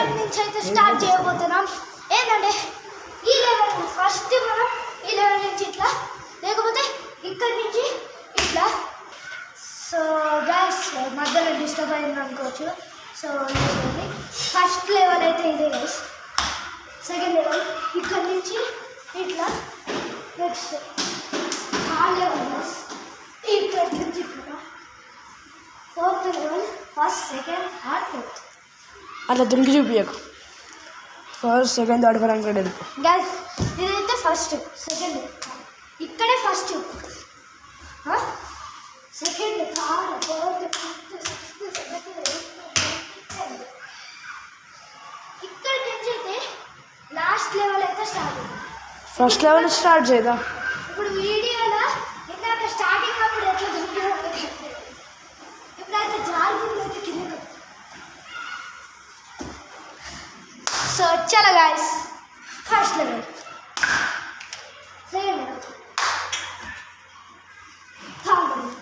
Level నుంచి అయితే start చేయబోతున్నాం. ఏంటంటే ఈ లెవెల్ ఫస్ట్ మనం ఈ లెవెల్ నుంచి ఇట్లా, లేకపోతే ఇక్కడి నుంచి ఇట్లా. సో గైస్ మధ్యలో డిస్టర్బ్ అయింది అనుకోవచ్చు. సో ఫస్ట్ లెవెల్ అయితే ఇదే గైస్. సెకండ్ లెవెల్ ఇక్కడి నుంచి ఇట్లా. నెక్స్ట్ థర్డ్ లెవెల్ గైస్ ఇక్కడి నుంచి ఇట్లా. Fourth level first second third fourth. అట్లా దునికి చూపించకు. ఫస్ట్ సెకండ్ థర్డ్ ఫోర్త్ అనుకోండి. గైస్ ఇదైతే ఫస్ట్, సెకండ్ ఇక్కడే first, second third fourth fifth sixth seventh eighth. ఇక్కడి నుంచి అయితే లాస్ట్ లెవెల్ అయితే స్టార్ట్. ఫస్ట్ లెవెల్ స్టార్ట్ చేయదా? ఇప్పుడు వీడియోలో ఇందాక స్టార్టింగ్ అప్పుడు ఎట్లా దొరికిందో ఇప్పుడైతే జారుకుంది అయితే కింద. సో చలో guys, first level, second level, third level,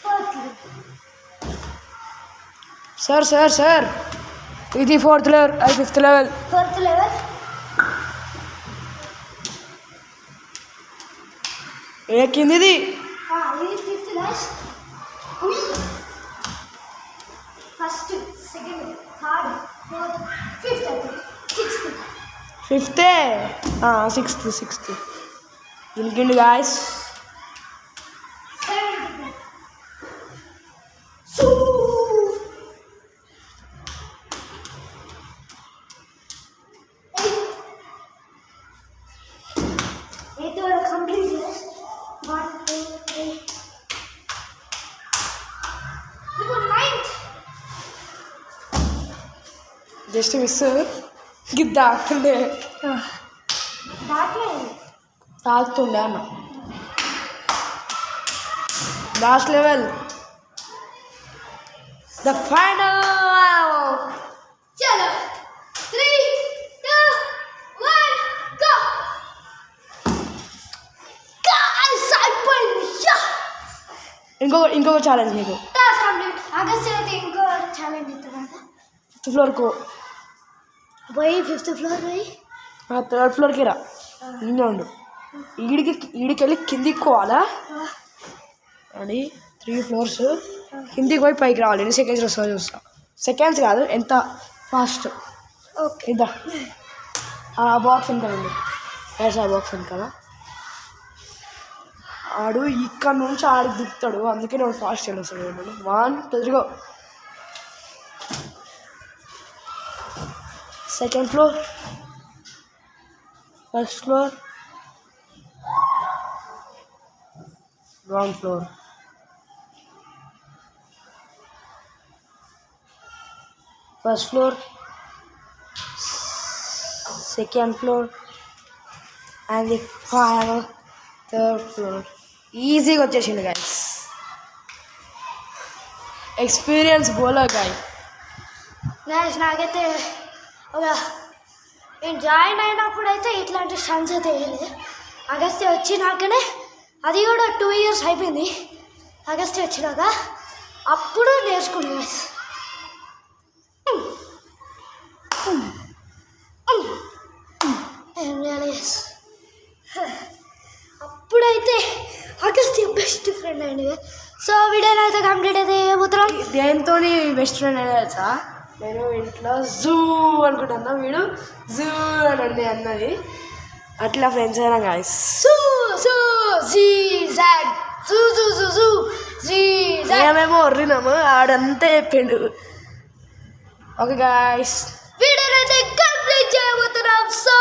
fourth level. Sir ఇది ఫోర్త్ లెవెల్, అది ఫిఫ్త్ లెవెల్. ఫోర్త్ లెవెల్ ఎక్కింది ఇది. ఇది fifth guys. First second third fourth fifth sixth. ఫిఫ్తే సిక్స్త్ ఇంకిండి గాయస్. జస్ట్ మిస్ గిద్ద ఆకుండే తాకుతుండే అన్న. Last level the final. చలో 3 2 1 గో. గాయ్స్ అయిపోయింది. ఇంకొక ఛాలెంజ్ నీకు. Task complete. అగస్ట్ అయితే ఇంకో ఛాలెంజ్ ఇస్తాను. ఫిఫ్త్ ఫ్లోర్కు పోయి ఫిఫ్త్ ఫ్లోర్ పోయి థర్డ్ ఫ్లోర్కి రా. ఇంకా ఉండు. ఈడికెళ్ళి కిందికి పోవాలా అని 3 ఫ్లోర్స్ కిందికి పోయి పైకి రావాలి. ఎన్ని సెకండ్స్ వస్తుందో చూస్తా. సెకండ్స్ కాదు, ఎంత ఫాస్ట్. ఓకే ఇద్దా ఆ బాక్స్ వెనకాలండి. ఆ బాక్స్ వెనకాల ఆడు ఇక్కడ నుంచి ఆడికి దిగుతాడు. అందుకే నేను ఫాస్ట్ వెళ్ళొస్తాడు. 1 2 3 go. Second floor, first floor, ground floor, first floor, second floor and the final third floor. ఈజీగా వచ్చేసింది గైస్. ఎక్స్పీరియన్స్ బోలో గాయ్. నాకైతే ఒక నేను జాయిన్ అయినప్పుడు అయితే ఇట్లాంటి స్టన్స్ అయితే వేయలేదు. అగస్త్య వచ్చినాకనే, అది కూడా 2 years అయిపోయింది. అగస్త్య వచ్చినాక అప్పుడు నేర్చుకునే. అప్పుడైతే అగస్త్య బెస్ట్ ఫ్రెండ్ అయింది. సో వీడియోని అయితే కంప్లీట్ అయితే పోతున్నాం. దేంతో బెస్ట్ ఫ్రెండ్ అనేది తెలుసా? నేను ఇంట్లో జూ అనుకుంటున్నా, వీడు జూ అని అన్నది. అట్లా ఫ్రెండ్స్ అయినా గాయస్. మేమేమో ఒర్రినాము, ఆడంతా చెప్పిండు. ఓకే గాయస్, వీడియోని అయితే కంప్లీట్ చేయబోతున్నాం. సో